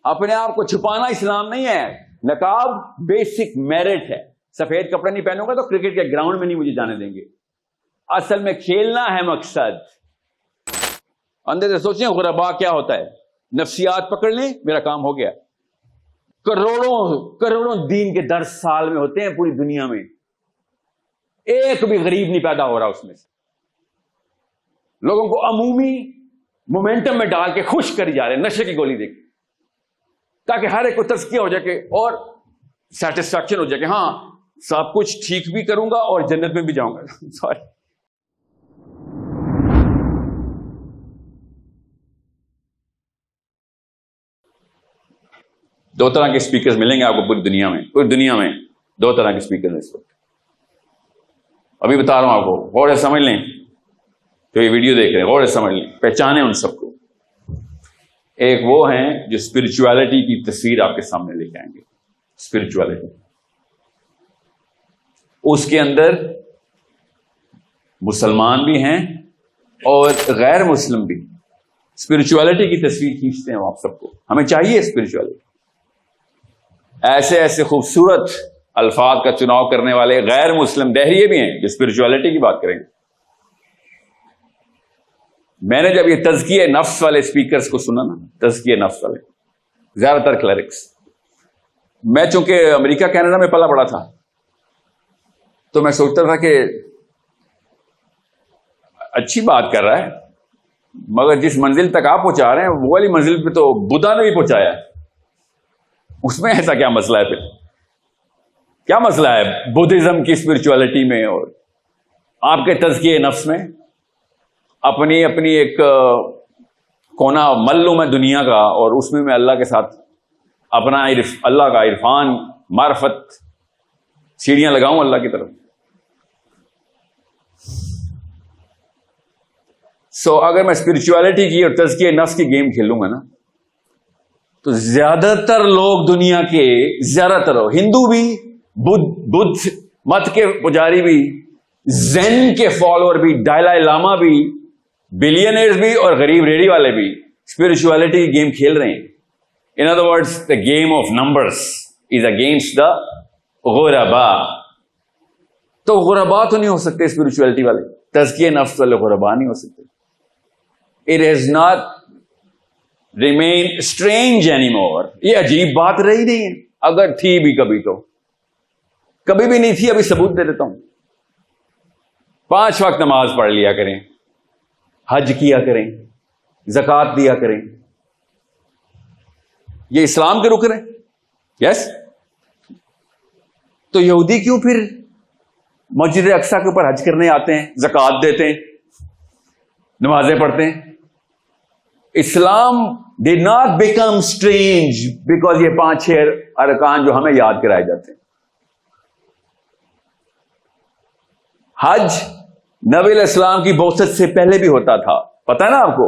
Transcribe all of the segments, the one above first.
اپنے آپ کو چھپانا اسلام نہیں ہے. نقاب بیسک میرٹ ہے. سفید کپڑے نہیں پہنوں گا تو کرکٹ کے گراؤنڈ میں نہیں مجھے جانے دیں گے. اصل میں کھیلنا ہے مقصد. اندر سے سوچیں غربا کیا ہوتا ہے. نفسیات پکڑ لیں, میرا کام ہو گیا. کروڑوں دین کے درس سال میں ہوتے ہیں پوری دنیا میں, ایک بھی غریب نہیں پیدا ہو رہا اس میں سے. لوگوں کو عمومی مومنٹم میں ڈال کے خوش کری جا رہے ہیں نشے کی گولی دے کے, تاکہ ہر ایک کو تزکیہ ہو جائے کہ اور سیٹسفیکشن ہو جائے کہ ہاں سب کچھ ٹھیک بھی کروں گا اور جنت میں بھی جاؤں گا. سوری, دو طرح کے اسپیکرز ملیں گے آپ کو پوری دنیا میں دو طرح کے اسپیکر ہیں اس وقت. ابھی بتا رہا ہوں آپ کو, غور سے سمجھ لیں. تو یہ ویڈیو دیکھ رہے ہیں غور سے سمجھ لیں, پہچانیں ان سب کو. ایک وہ ہیں جو اسپرچولیٹی کی تصویر آپ کے سامنے لے کے آئیں گے. اسپرچولیٹی, اس کے اندر مسلمان بھی ہیں اور غیر مسلم بھی. اسپرچولیٹی کی تصویر کھینچتے ہیں آپ سب کو. ہمیں چاہیے اسپرچولیٹی. ایسے خوبصورت الفاظ کا چناؤ کرنے والے غیر مسلم دہریے بھی ہیں جو اسپرچولیٹی کی بات کریں گے. میں نے جب یہ تزکیہ نفس والے اسپیکرز کو سنا نا, تزکیہ نفس والے, زیادہ تر کلرکس, میں چونکہ امریکہ کینیڈا میں پلا بڑا تھا تو میں سوچتا تھا کہ اچھی بات کر رہا ہے, مگر جس منزل تک آپ پہنچا رہے ہیں وہ والی منزل پہ تو بدھا نے بھی پہنچایا ہے. اس میں ایسا کیا مسئلہ ہے؟ پھر کیا مسئلہ ہے بدھزم کی اسپرچولیٹی میں اور آپ کے تزکیہ نفس میں؟ اپنی ایک کونا ملوں میں دنیا کا, اور اس میں اللہ کے ساتھ اپنا اللہ کا عرفان معرفت سیڑھیاں لگاؤں اللہ کی طرف. اگر میں اسپرچولیٹی کی اور تزکیہ نفس کی گیم کھیلوں گا نا تو زیادہ تر لوگ دنیا کے, زیادہ تر ہندو بھی, بدھ مت کے پجاری بھی, زین کے فالوور بھی, دالائے لاما بھی, بلینئرز بھی اور غریب ریڑھی والے بھی اسپرچولیٹی کی گیم کھیل رہے ہیں. In other words the game of numbers is against the غربا. تو غربا تو نہیں ہو سکتے اسپرچولیٹی والے, تزکیہ نفس والے غربا نہیں ہو سکتے. It has not remained strange anymore. یہ عجیب بات رہی نہیں ہے. اگر تھی بھی کبھی تو کبھی بھی نہیں تھی. ابھی ثبوت دے دیتا ہوں. 5 وقت نماز پڑھ لیا کریں, حج کیا کریں, زکوٰۃ دیا کریں. یہ اسلام کے رکن ہیں. یس. تو یہودی کیوں پھر مسجد اقصی کے اوپر حج کرنے آتے ہیں, زکوٰۃ دیتے ہیں, نمازیں پڑھتے ہیں؟ اسلام did not become strange because یہ 5-6 ارکان جو ہمیں یاد کرائے جاتے ہیں. حج نبی علیہ السلام کی بعثت سے پہلے بھی ہوتا تھا, پتہ ہے نا آپ کو.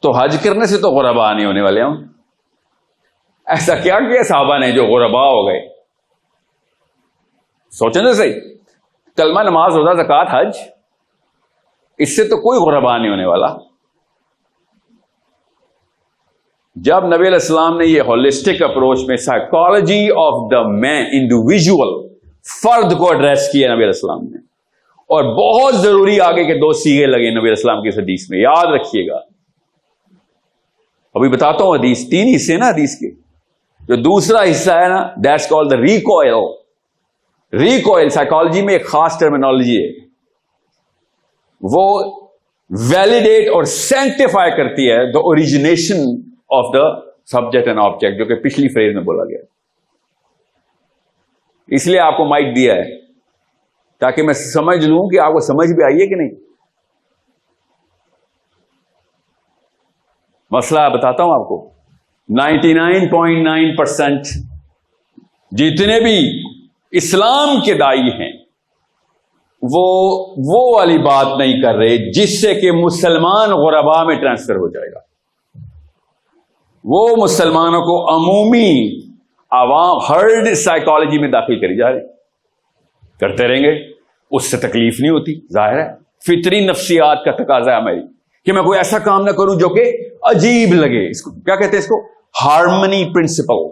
تو حج کرنے سے تو غربا نہیں ہونے والے ہم. ایسا کیا کیا صحابہ نے جو غربا ہو گئے؟ سوچیں تو صحیح. کلمہ, نماز, روزہ, زکوٰۃ, حج, اس سے تو کوئی غربا نہیں ہونے والا. جب نبی علیہ السلام نے یہ ہولسٹک اپروچ میں psychology of the man, individual, فرد کو ایڈریس کیا نبی علیہ السلام نے, اور بہت ضروری آگے کے 2 سیغے لگے نبی علیہ السلام کی اس حدیث میں, یاد رکھیے گا. ابھی بتاتا ہوں حدیث, 3 حصے نا حدیث کے. جو دوسرا حصہ ہے نا, that's called the recoil. Recoil psychology میں ایک خاص ٹرمینالوجی ہے, وہ ویلیڈیٹ اور سینکٹیفائی کرتی ہے the origination of the subject and object, جو کہ پچھلی فریز میں بولا گیا. اس لیے آپ کو مائک دیا ہے تاکہ میں سمجھ لوں کہ آپ کو سمجھ بھی آئیے کہ نہیں. مسئلہ بتاتا ہوں آپ کو. 99.9% جتنے بھی اسلام کے داعی ہیں وہ والی بات نہیں کر رہے جس سے کہ مسلمان غربا میں ٹرانسفر ہو جائے گا. وہ مسلمانوں کو عمومی عوام ہرڈ سائیکالوجی میں داخل کری جا رہے, کرتے رہیں گے, اس سے تکلیف نہیں ہوتی. ظاہر ہے فطری نفسیات کا تقاضا ہے ہماری کہ میں کوئی ایسا کام نہ کروں جو کہ عجیب لگے. اس کو کیا کہتے ہیں؟ اس کو ہارمنی پرنسپل.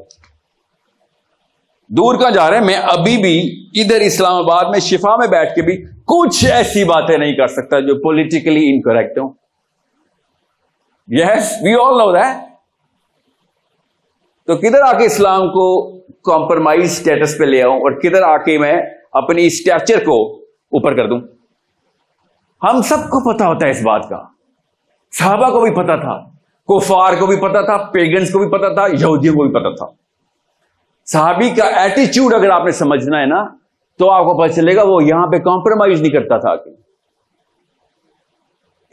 دور کہاں جا رہے ہیں؟ میں ابھی بھی ادھر اسلام آباد میں شفا میں بیٹھ کے بھی کچھ ایسی باتیں نہیں کر سکتا جو پولیٹیکلی انکریکٹ ہوں. یس وی آل نو دیٹ. تو کدھر آ کے اسلام کو کمپرومائز سٹیٹس پہ لے آؤں اور کدھر آ کے میں اپنی اسٹیچر کو اوپر کر دوں؟ ہم سب کو پتا ہوتا ہے اس بات کا. صحابہ کو بھی پتا تھا, کفار کو بھی پتا تھا, پیگنز کو بھی پتا تھا, یہودیوں کو بھی پتا تھا. صحابی کا ایٹیچیوڈ اگر آپ نے سمجھنا ہے نا تو آپ کو پتا چلے گا وہ یہاں پہ کمپرومائز نہیں کرتا تھا.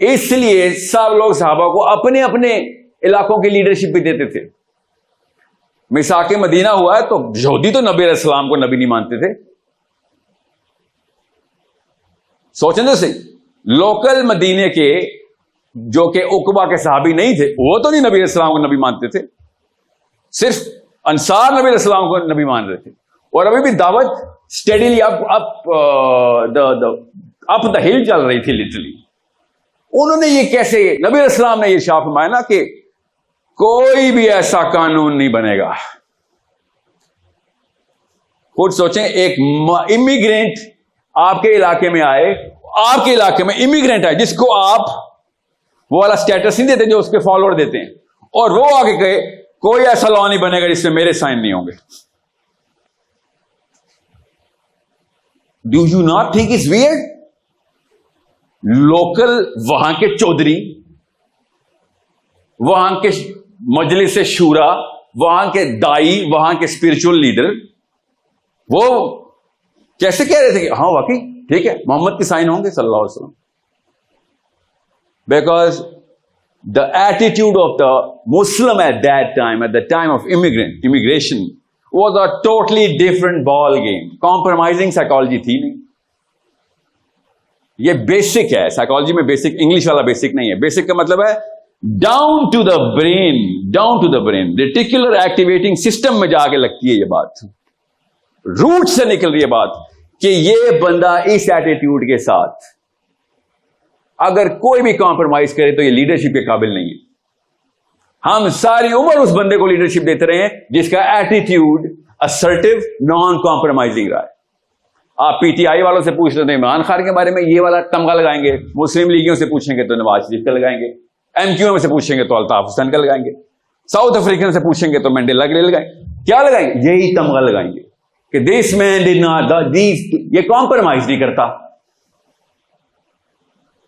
اس لیے سب لوگ صحابہ کو اپنے اپنے علاقوں کی لیڈرشپ بھی دیتے تھے. میثاق مدینہ ہوا ہے تو یہودی تو نبی علیہ السلام کو نبی نہیں مانتے تھے. سوچیں تو صحیح, لوکل مدینے کے جو کہ عقبہ کے صحابی نہیں تھے وہ تو نہیں نبی علیہ السلام کو نبی مانتے تھے, صرف انصار نبی علیہ السلام کو نبی مان رہے تھے. اور ابھی بھی دعوت اسٹیڈیلی اپ دا ہل چل رہی تھی لٹرلی. انہوں نے یہ کیسے, نبی علیہ السلام نے یہ ارشاد فرمایا نا کہ کوئی بھی ایسا قانون نہیں بنے گا. خود سوچیں, ایک امیگرینٹ آپ کے علاقے میں آئے, آپ کے علاقے میں امیگرینٹ آئے جس کو آپ وہ والا اسٹیٹس نہیں دیتے جو اس کے فالوور دیتے ہیں, اور وہ آگے کہے کوئی ایسا لا نہیں بنے گا جس میں میرے سائن نہیں ہوں گے. Do you not think it's weird? Local وہاں کے چودھری, وہاں کے مجلس شورا, وہاں کے دائی, وہاں کے اسپرچل لیڈر, وہ کیسے کہہ رہے تھے کہ ہاں واقعی ٹھیک ہے محمد کے سائن ہوں گے صلی اللہ علیہ وسلم. Because the attitude of the Muslim at that time, at the time of immigration, was a totally different ball game. Compromising psychology تھی نہیں. یہ بیسک ہے سائیکالوجی میں, بیسک انگلش والا بیسک نہیں ہے. بیسک کا مطلب ہے down to the brain, down to the brain, reticular activating system میں جا کے لگتی ہے یہ بات, روٹ سے نکل رہی ہے بات کہ یہ بندہ اس ایٹیٹیوڈ کے ساتھ اگر کوئی بھی کمپرومائز کرے تو یہ لیڈرشپ کے قابل نہیں ہے. ہم ساری عمر اس بندے کو لیڈرشپ دیتے رہے ہیں جس کا ایٹیٹیوڈ اسرٹیو, نان کمپرومائزنگ رہا ہے. آپ پی ٹی آئی والوں سے پوچھ رہے تھے عمران خان کے بارے میں یہ والا تمغہ لگائیں گے, مسلم لیگیوں سے پوچھیں گے تو نواز شریف کا لگائیں گے, ایم کیو ایم سے پوچھیں گے تو الطاف حسین کا لگائیں گے, ساؤتھ افریقن سے پوچھیں گے تو مینڈیلا کے لیے لگائیں گے. کیا لگائیں گے؟ یہی تمغہ لگائیں گے کہ دس مین ڈڈ ناٹ, یہ کمپرومائز نہیں کرتا.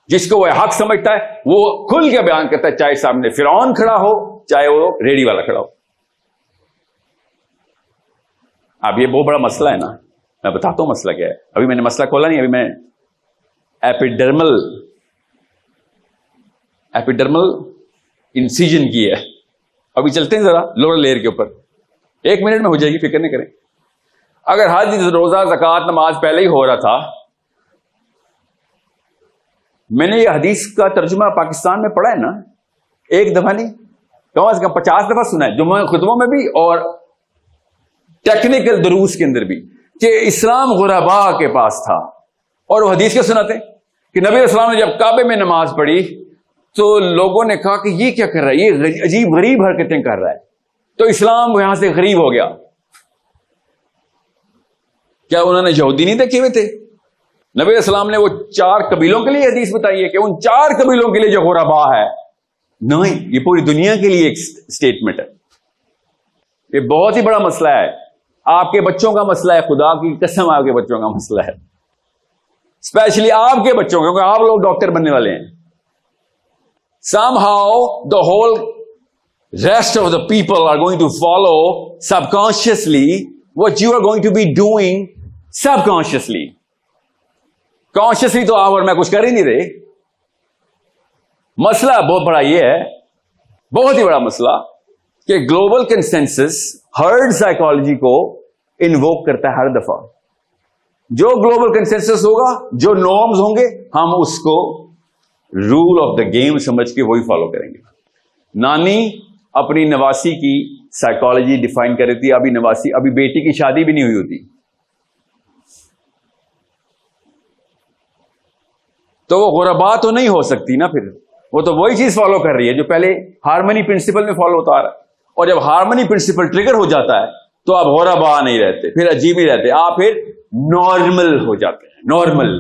جس کو وہ حق سمجھتا ہے وہ کھل کے بیان کرتا ہے, چاہے سامنے فرعون کھڑا ہو چاہے وہ ریڈی والا کھڑا ہو. اب یہ بہت بڑا مسئلہ ہے نا, میں بتاتا ہوں مسئلہ کیا ہے. ابھی میں نے مسئلہ کھولا نہیں, ابھی میں ایپیڈرمل انسیجن کی ہے. ابھی چلتے ہیں ذرا لوور لیئر کے اوپر, 1 منٹ میں ہو جائے گی, فکر نہیں کریں. اگر حج, روزہ, زکوٰۃ, نماز پہلے ہی ہو رہا تھا, میں نے یہ حدیث کا ترجمہ پاکستان میں پڑھا ہے نا, 1 دفعہ نہیں کم از کم 50 دفعہ سنا ہے, جمعہ خطبوں میں بھی اور ٹیکنیکل دروس کے اندر بھی, کہ اسلام غرباء کے پاس تھا. اور وہ حدیث کیا سناتے کہ نبی علیہ السلام نے جب کعبے میں نماز پڑھی تو لوگوں نے کہا کہ یہ کیا کر رہا ہے, یہ عجیب غریب حرکتیں کر رہا ہے, تو اسلام یہاں سے غریب ہو گیا. کیا انہوں نے یہودی نہیں دیکھے ہوئے تھے؟ نبی علیہ السلام نے وہ 4 قبیلوں کے لیے حدیث بتائی ہے کہ ان 4 قبیلوں کے لیے جو غرباء ہے, نہیں, یہ پوری دنیا کے لیے ایک سٹیٹمنٹ ہے. یہ بہت ہی بڑا مسئلہ ہے, آپ کے بچوں کا مسئلہ ہے, خدا کی قسم آپ کے بچوں کا مسئلہ ہے, اسپیشلی آپ کے بچوں کا, کیونکہ آپ لوگ ڈاکٹر بننے والے ہیں. somehow the whole rest of the people are going to follow subconsciously what you are going to be doing subconsciously. Consciously تو آپ اور میں کچھ کر ہی نہیں رہے. مسئلہ بہت بڑا یہ ہے, بہت ہی بڑا مسئلہ, کہ گلوبل کنسنسس ہرڈ سائیکالوجی کو انووک کرتا ہے ہر دفعہ. جو گلوبل کنسنسس ہوگا, جو نارمز ہوں گے, ہم اس کو رول آف دا گیم سمجھ کے وہی فالو کریں گے. نانی اپنی نواسی کی سائیکالوجی ڈیفائن کر رہی تھی, ابھی نواسی, ابھی بیٹی کی شادی بھی نہیں ہوئی ہوتی, تو وہ غربا تو نہیں ہو سکتی نا, پھر وہ تو وہی چیز فالو کر رہی ہے جو پہلے ہارمنی پرنسپل میں فالو ہوتا آ رہا ہے. اور جب ہارمنی پرنسپل ٹریگر ہو جاتا ہے تو آپ غربا نہیں رہتے, پھر عجیب ہی رہتے, آپ پھر نارمل ہو جاتے ہیں, نارمل.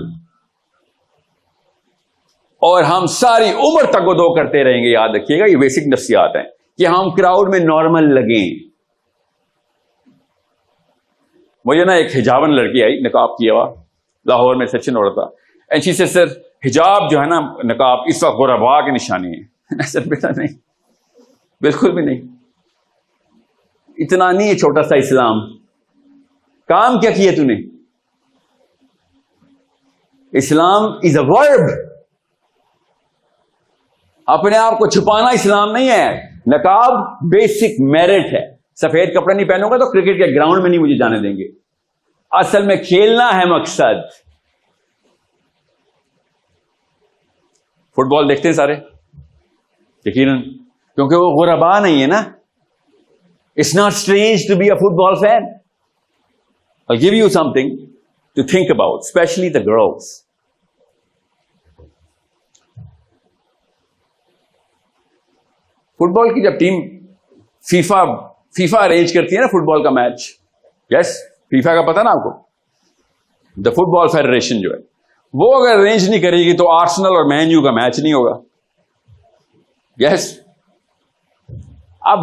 اور ہم ساری عمر تک وہ دو کرتے رہیں گے. یاد رکھیے گا, یہ بیسک نفسیات ہیں کہ ہم کراؤڈ میں نارمل لگیں. مجھے نا ایک حجابن لڑکی آئی, نقاب کیا ہوا, لاہور میں سیکشن ہو رہا تھا, اینڈ شی سیڈ سر حجاب جو ہے نا نقاب اس وقت غربا کی نشانی ہے. سر بیٹا نہیں, بالکل بھی نہیں, اتنا نہیں ہے چھوٹا سا اسلام. کام کیا کیا تو نے؟ اسلام از اے ورب. اپنے آپ کو چھپانا اسلام نہیں ہے. نقاب بیسک میرٹ ہے. سفید کپڑے نہیں پہنوں گا تو کرکٹ کے گراؤنڈ میں نہیں مجھے جانے دیں گے. اصل میں کھیلنا ہے مقصد. فٹ بال دیکھتے ہیں سارے یقیناً, کیونکہ وہ غربا نہیں ہے نا. It's not strange to be a football fan. I'll give you something to think about, especially the girls. Football کی جب ٹیم فیفا ارینج کرتی ہے نا فٹ بال کا میچ, یس فیفا کا پتہ نا آپ کو, دا فٹ بال فیڈریشن جو ہے, وہ اگر ارینج نہیں کرے گی تو آرسنل اور مین یو کا میچ نہیں ہوگا. یس, اب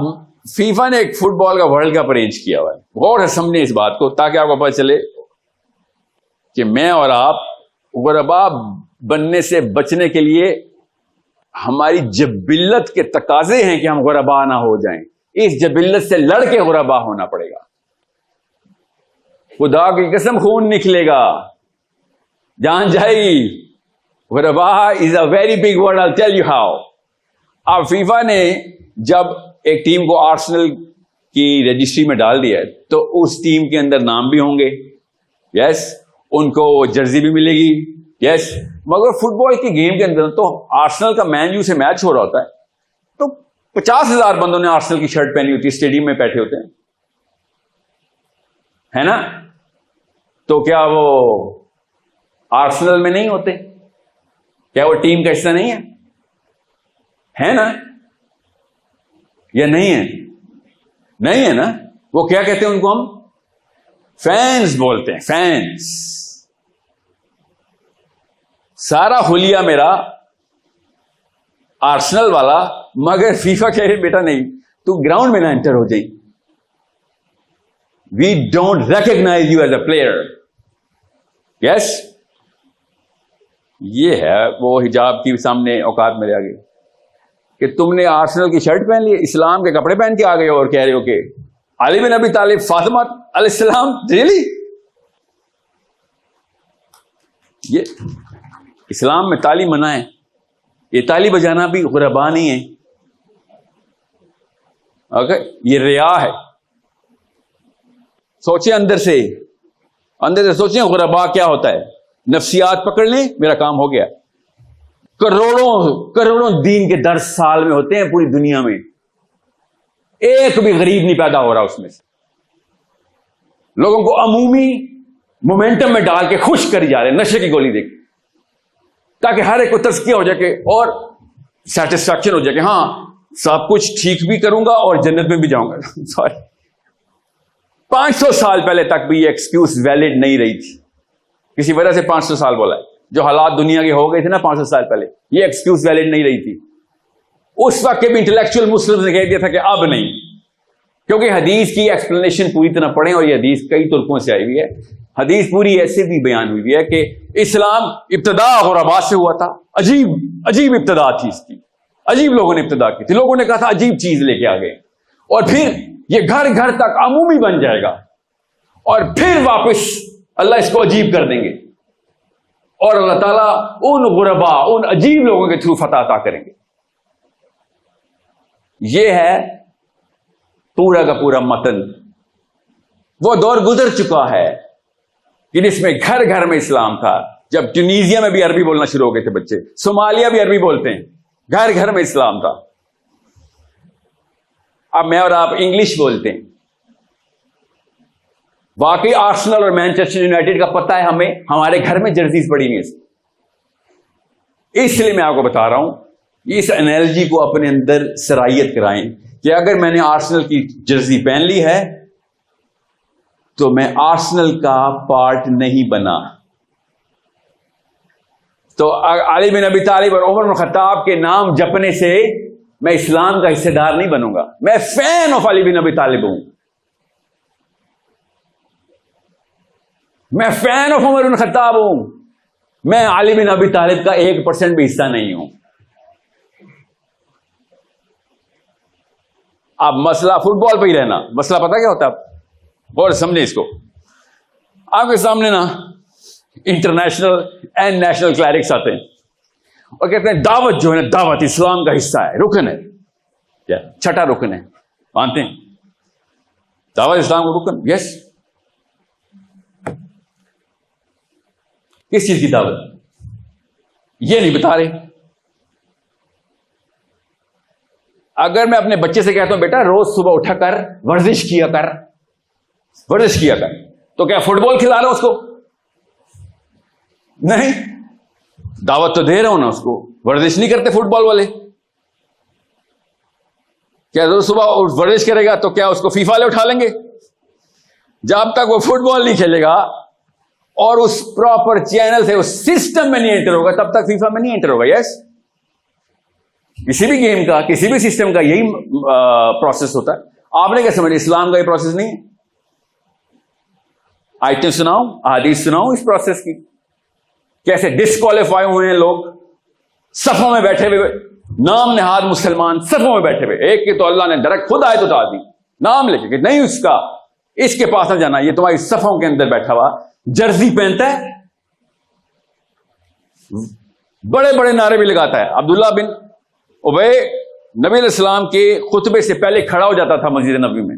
فیفا نے ایک فٹ بال کا ورلڈ کپ ارینج کیا ہوا ہے. غور سے سمجھیں اس بات کو تاکہ آپ کو پتہ چلے کہ میں اور آپ غربا بننے سے بچنے کے لیے ہماری جبلت کے تقاضے ہیں کہ ہم غربا نہ ہو جائیں. اس جبلت سے لڑ کے غربا ہونا پڑے گا. خدا کی قسم خون نکلے گا, جان جائے گی. غربا is a very big word, I'll tell you how. اب فیفا نے جب ایک ٹیم کو آرسنل کی رجسٹری میں ڈال دیا ہے تو اس ٹیم کے اندر نام بھی ہوں گے, یس, ان کو جرسی بھی ملے گی, یس. مگر فٹ بال کی گیم کے اندر تو آرسنل کا مین یو سے میچ ہو رہا ہوتا ہے تو 50,000 بندوں نے آرسنل کی شرٹ پہنی ہوتی ہے, اسٹیڈیم میں بیٹھے ہوتے ہیں, ہے نا. تو کیا وہ آرسنل میں نہیں ہوتے؟ کیا وہ ٹیم کا حصہ نہیں ہے نا, یا نہیں ہے؟ نہیں ہے نا. وہ کیا کہتے ہیں ان کو؟ ہم فینس بولتے ہیں, فینس. سارا حلیہ میرا آرسنل والا, مگر فیفا کہہ رہے بیٹا نہیں, تو گراؤنڈ میں نہ انٹر ہو جائیں. We don't recognise you as a player. Yes, یہ ہے وہ حجاب کی سامنے اوقات میرے آگے کہ تم نے آرسنل کی شرٹ پہن لی, اسلام کے کپڑے پہن کے آ گئے اور کہہ رہے ہو کہ علی بن ابی طالب, فاطمہ علیہ السلام. ریلی یہ اسلام میں تالی منع ہے. یہ تالی بجانا بھی غربا نہیں ہے. اوکے, یہ ریا ہے. سوچیں اندر سے سوچیں غربا کیا ہوتا ہے. نفسیات پکڑ لیں, میرا کام ہو گیا. کروڑوں دین کے درس سال میں ہوتے ہیں پوری دنیا میں, ایک بھی غریب نہیں پیدا ہو رہا اس میں سے. لوگوں کو عمومی مومنٹم میں ڈال کے خوش کر جا رہے ہیں نشے کی گولی دے کے, تاکہ ہر ایک کو تزکیہ ہو جائے کہ اور سیٹسفیکشن ہو جائے کہ ہاں سب کچھ ٹھیک بھی کروں گا اور جنت میں بھی جاؤں گا. سوری, 500 سال پہلے تک بھی یہ ایکسکیوز ویلڈ نہیں رہی تھی. کسی وجہ سے 500 سال بولا ہے. جو حالات دنیا کے ہو گئے تھے نا 500 سال پہلے, یہ ایکسکیوز ویلڈ نہیں رہی تھی. اس وقت کے بھی انٹلیکچوئل مسلم نے کہہ دیا تھا کہ اب نہیں, کیونکہ حدیث کی ایکسپلینیشن پوری طرح پڑھیں, اور یہ حدیث کئی طرقوں سے آئی ہوئی ہے. حدیث پوری ایسے بھی بیان ہوئی ہے کہ اسلام ابتدا غربا سے ہوا تھا. عجیب ابتدا تھی اس کی, عجیب لوگوں نے ابتدا کی تھی. لوگوں نے کہا تھا عجیب چیز لے کے آ گئے, اور پھر یہ گھر گھر تک عمومی بن جائے گا, اور پھر واپس اللہ اس کو عجیب کر دیں گے, اور اللہ تعالیٰ ان غربا, ان عجیب لوگوں کے تھرو فتح عطا کریں گے. یہ ہے پورا کا پورا متن. وہ دور گزر چکا ہے کہ جس میں گھر گھر میں اسلام تھا. جب ٹونیزیا میں بھی عربی بولنا شروع ہو گئے تھے بچے, صومالیہ بھی عربی بولتے ہیں, گھر گھر میں اسلام تھا. اب میں اور آپ انگلش بولتے ہیں. واقعی آرسنل اور مینچسٹر یونائٹڈ کا پتہ ہے ہمیں, ہمارے گھر میں جرسیز پڑی نہیں. اس لیے میں آپ کو بتا رہا ہوں اس انالوجی کو اپنے اندر سرائیت کرائیں کہ اگر میں نے آرسنل کی جرسی پہن لی ہے تو میں آرسنل کا پارٹ نہیں بنا. تو علی بن ابی طالب اور عمر بن خطاب کے نام جپنے سے میں اسلام کا حصہ دار نہیں بنوں گا. میں فین آف علی بن ابی طالب ہوں, میں فین آف عمر بن خطاب ہوں, میں علی بن ابی طالب کا 1% بھی حصہ نہیں ہوں. اب مسئلہ فٹ بال پہ ہی رہنا, مسئلہ پتا کیا ہوتا ہے اور سمجھیں اس کو. آپ کے سامنے نا انٹرنیشنل اینڈ نیشنل کلیرکس آتے ہیں اور کہتے ہیں دعوت جو ہے نا, دعوت اسلام کا حصہ ہے, رکن ہے, کیا چھٹا رکن ہے, مانتے ہیں دعوت اسلام کا رکن؟ یس. کس چیز کی دعوت یہ نہیں بتا رہے. اگر میں اپنے بچے سے کہتا ہوں بیٹا روز صبح اٹھا کر ورزش کیا کر, ورزش کیا کر, تو کیا فٹ بال کھلا رہا اس کو؟ نہیں, دعوت تو دے رہا ہوں نا اس کو. ورزش نہیں کرتے فٹ بال والے, کیا روز صبح ورزش کرے گا تو کیا اس کو فیفا والے اٹھا لیں گے؟ جب تک وہ فٹ بال نہیں کھیلے گا اور اس پراپر چینل سے اس سسٹم میں نہیں انٹر ہوگا تب تک فیفا میں نہیں انٹر ہوگا. یس, کسی بھی گیم کا, کسی بھی سسٹم کا یہی پروسیس ہوتا ہے. آپ نے کیا سمجھا اسلام کا یہ پروسیس نہیں ہے؟ آیتیں سناؤ, احادیث سناؤ اس پروسیس کی. کیسے ڈسکوالیفائی ہوئے ہیں لوگ, صفوں میں بیٹھے ہوئے, نام نہاد مسلمان صفوں میں بیٹھے ہوئے. ایک کی تو اللہ نے ڈائریکٹ خود آیت اتار دی نام لے کے کہ نہیں اس کا, اس کے پاس نہ جانا, یہ تمہاری صفوں کے اندر بیٹھا ہوا جرسی پہنتا ہے, بڑے بڑے نعرے بھی لگاتا ہے. عبداللہ بن ابی نبی علیہ السلام کے خطبے سے پہلے کھڑا ہو جاتا تھا مسجد نبوی میں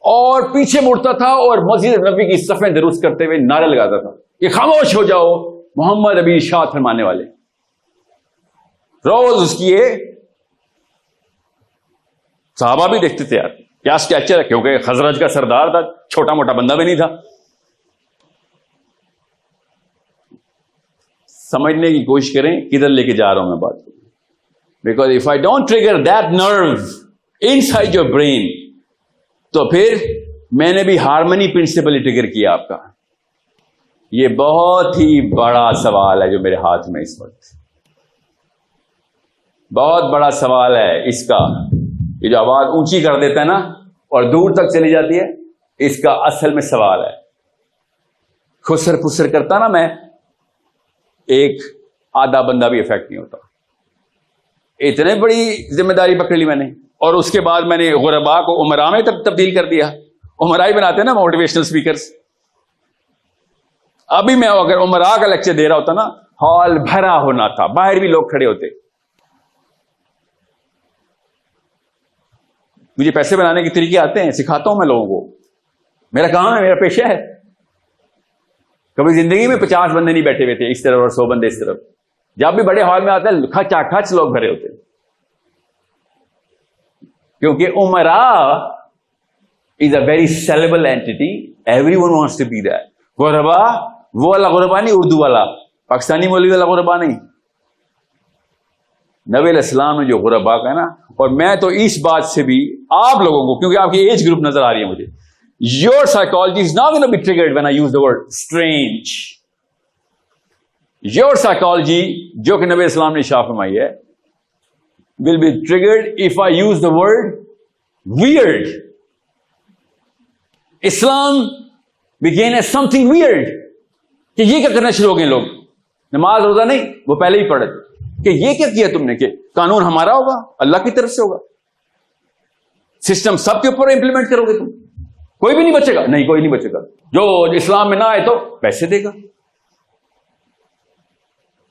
اور پیچھے مڑتا تھا اور مسجد نبوی کی صفیں درست کرتے ہوئے نعرے لگاتا تھا کہ خاموش ہو جاؤ محمد ابھی ارشاد فرمانے والے. روز اس کی یہ صحابہ بھی دیکھتے تھے, یار کیا اسٹیچر ہے, کیونکہ خزرج کا سردار تھا, چھوٹا موٹا بندہ بھی نہیں تھا. سمجھنے کی کوشش کریں کدھر لے کے جا رہا ہوں میں بات کو. Because if I don't trigger that nerve in side your brain, تو پھر میں نے بھی ہارمنی پرنسپل ٹریگر کیا آپ کا. یہ بہت ہی بڑا سوال ہے جو میرے ہاتھ میں اس وقت, بہت بڑا سوال ہے اس کا. یہ جو آواز اونچی کر دیتا ہے نا اور دور تک چلی جاتی ہے, اس کا اصل میں سوال ہے. خسر پسر کرتا نا میں, ایک آدھا بندہ بھی افیکٹ نہیں ہوتا. اتنے بڑی ذمہ داری پکڑ لی میں نے, اور اس کے بعد میں نے غربا کو عمرا میں تبدیل کر دیا. عمرا ہی بناتے ہیں نا موٹیویشنل اسپیکرز. ابھی میں اگر عمرا کا لیکچر دے رہا ہوتا نا, ہال بھرا ہونا تھا, باہر بھی لوگ کھڑے ہوتے. مجھے پیسے بنانے کے طریقے آتے ہیں, سکھاتا ہوں میں لوگوں کو, میرا کام ہے, میرا پیشہ ہے. کبھی زندگی میں 50 بندے نہیں بیٹھے ہوئے تھے اس طرف اور 100 بندے اس طرف. جب بھی بڑے ہال میں آتے ہیں کھچا کھچ لوگ بھرے ہوتے, کیونکہ عمرا is a very sellable entity, everyone wants to be that. غربا وہ والا غربا نہیں, اردو والا پاکستانی مولوی والا غربا نہیں. نبی علیہ السلام نے جو غربا کا نا, اور میں تو اس بات سے بھی آپ لوگوں کو, کیونکہ آپ کی ایج گروپ نظر آ رہی ہے مجھے, your psychology is not going to be triggered when I use the word strange. Your psychology جو کہ نبی علیہ السلام نے شاہ فرمائی ہے will be triggered if I use the word weird. Islam began as something weird. کہ یہ کیا کرنا شروع ہو گئے لوگ, نماز روزہ نہیں, وہ پہلے ہی پڑھے کہ یہ کیا کیا تم نے, کہ قانون ہمارا ہوگا, اللہ کی طرف سے ہوگا, سسٹم سب کے اوپر امپلیمنٹ کرو گے تم, کوئی بھی نہیں بچے گا. نہیں, کوئی نہیں بچے گا. جو اسلام میں نہ آئے تو پیسے دے گا,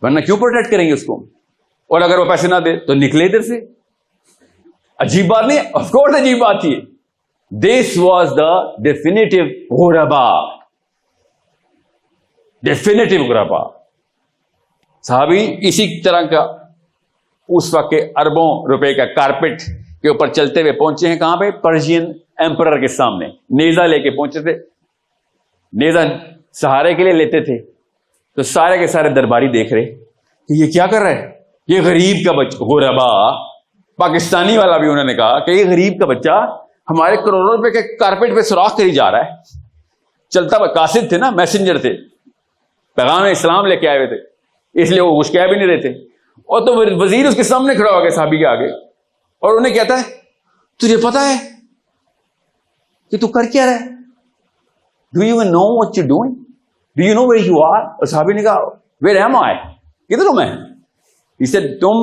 ورنہ کیوں پروٹیکٹ کریں گے اس کو. اور اگر وہ پیسے نہ دے تو نکلے ادھر سے. عجیب بات نہیں, آف کورس عجیب بات تھی. دس واز دا ڈیفینیٹو غربا, ڈیفینیٹو غربا. صحابی اسی طرح کا اس وقت کے اربوں روپے کا کارپیٹ کے اوپر چلتے ہوئے پہنچے ہیں. کہاں پہ؟ پرشین ایمپرر کے سامنے نیزہ لے کے پہنچے تھے. نیزہ سہارے کے لیے لیتے تھے. تو سارے کے سارے درباری دیکھ رہے کہ یہ کیا کر رہا ہے, یہ غریب کا بچہ، غربا پاکستانی والا بھی انہوں نے کہا کہ یہ غریب کا بچہ ہمارے کروڑوں روپے کے کارپیٹ پہ سوراخ کری جا رہا ہے. چلتا ہوا قاصد تھے نا، میسنجر تھے، پیغام اسلام لے کے آئے ہوئے تھے، اس لیے وہ کچھ کہہ بھی نہیں رہتے. اور تو وزیر اس کے سامنے کھڑا ہو گیا صحابی کے آگے، اور انہیں کہتا ہے تجھے پتا ہے کہ تو کر کیا رہا ہے؟ Do you know what you doing? Do you know where you are? اور صحابی نے کہا ویئر ایم آئی، کدھر ہوں میں؟ اسے تم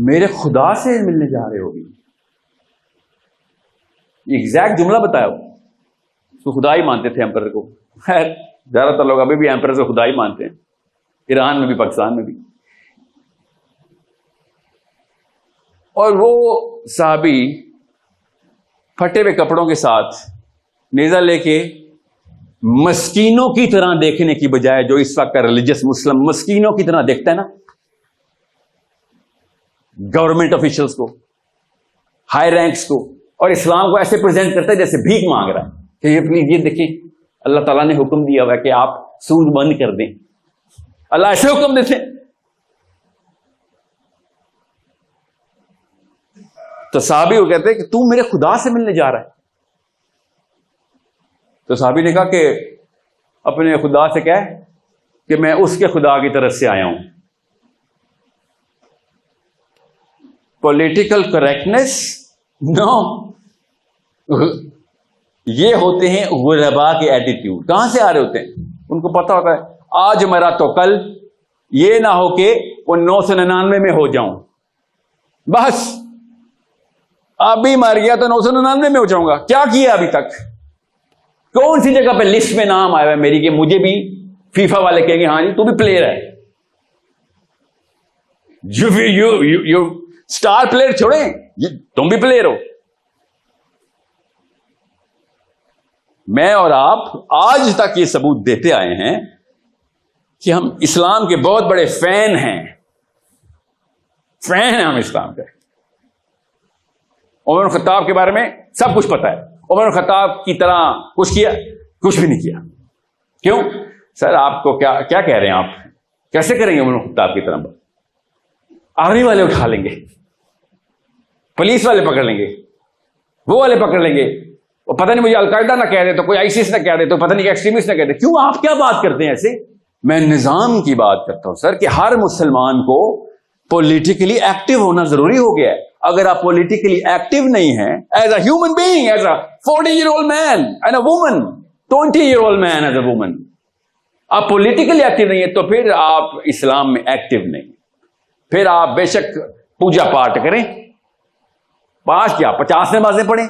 میرے خدا سے ملنے جا رہے ہوگی. ایگزیکٹ جملہ بتایا. تو خدا ہی مانتے تھے ایمپرر کو. خیر زیادہ تر لوگ ابھی بھی ایمپرر سے خدا ہی مانتے ہیں، ایران میں بھی پاکستان میں بھی. اور وہ صحابی پھٹے ہوئے کپڑوں کے ساتھ نیزہ لے کے مسکینوں کی طرح دیکھنے کی بجائے، جو اس وقت کا ریلیجس مسلم مسکینوں کی طرح دیکھتا ہے نا گورنمنٹ آفیشلز کو، ہائی رینکس کو، اور اسلام کو ایسے پریزنٹ کرتا ہے جیسے بھیک مانگ رہا ہے کہ یہ پلیز یہ دیکھیں اللہ تعالیٰ نے حکم دیا ہوا ہے کہ آپ سود بند کر دیں. اللہ ایسے حکم دیتے ہیں. تو صحابی وہ کہتے ہیں کہ تو میرے خدا سے ملنے جا رہا ہے. تو صحابی نے کہا کہ اپنے خدا سے کہہ کہ میں اس کے خدا کی طرف سے آیا ہوں. پولیٹیکل کریکٹنس نو، یہ ہوتے ہیں غربا کے ایٹیٹیوڈ. کہاں سے آ رہے ہوتے ہیں؟ ان کو پتا ہوتا ہے آج مرا تو کل یہ نہ ہو کہ وہ 999 میں ہو جاؤں. بس ابھی مر گیا تو 999 میں ہو جاؤں گا. کیا کیا ابھی تک؟ کون سی جگہ پہ لسٹ میں نام آیا ہے میری کہ مجھے بھی فیفا والے کہیں گے ہاں جی تو بھی پلیئر ہے. یو اسٹار پلیئر چھوڑیں، تم بھی پلیئر ہو. میں اور آپ آج تک یہ ثبوت دیتے آئے ہیں کہ ہم اسلام کے بہت بڑے فین ہیں ہم اسلام کے. عمر الخطاب کے بارے میں سب کچھ پتا ہے. عمر الخطاب کی طرح کچھ کیا؟ کچھ بھی نہیں کیا. کیوں سر؟ آپ کو کیا کہہ رہے ہیں؟ آپ کیسے کریں گے عمر الخطاب کی طرح؟ آرمی والے اٹھا لیں گے، پولیس والے پکڑ لیں گے، وہ والے پکڑ لیں گے، وہ پتہ نہیں مجھے القاعدہ نہ کہہ دے تو کوئی آئیسس نہ کہہ دے تو پتہ نہیں کہ ایکسٹریمسٹ نہ کہہ دے. کیوں آپ کیا بات کرتے ہیں ایسے؟ میں نظام کی بات کرتا ہوں سر کہ ہر مسلمان کو پولیٹیکلی ایکٹیو ہونا ضروری ہو گیا ہے. اگر آپ پولیٹیکلی ایکٹیو نہیں ہیں as a human being, as a 40-year-old man and a woman, 20-year-old man as a woman, آپ پولیٹیکلی ایکٹیو نہیں ہیں تو پھر آپ اسلام میں ایکٹیو نہیں. پھر آپ بے شک پوجا پاٹ کریں، 5 کیا 50 نمازیں پڑھیں،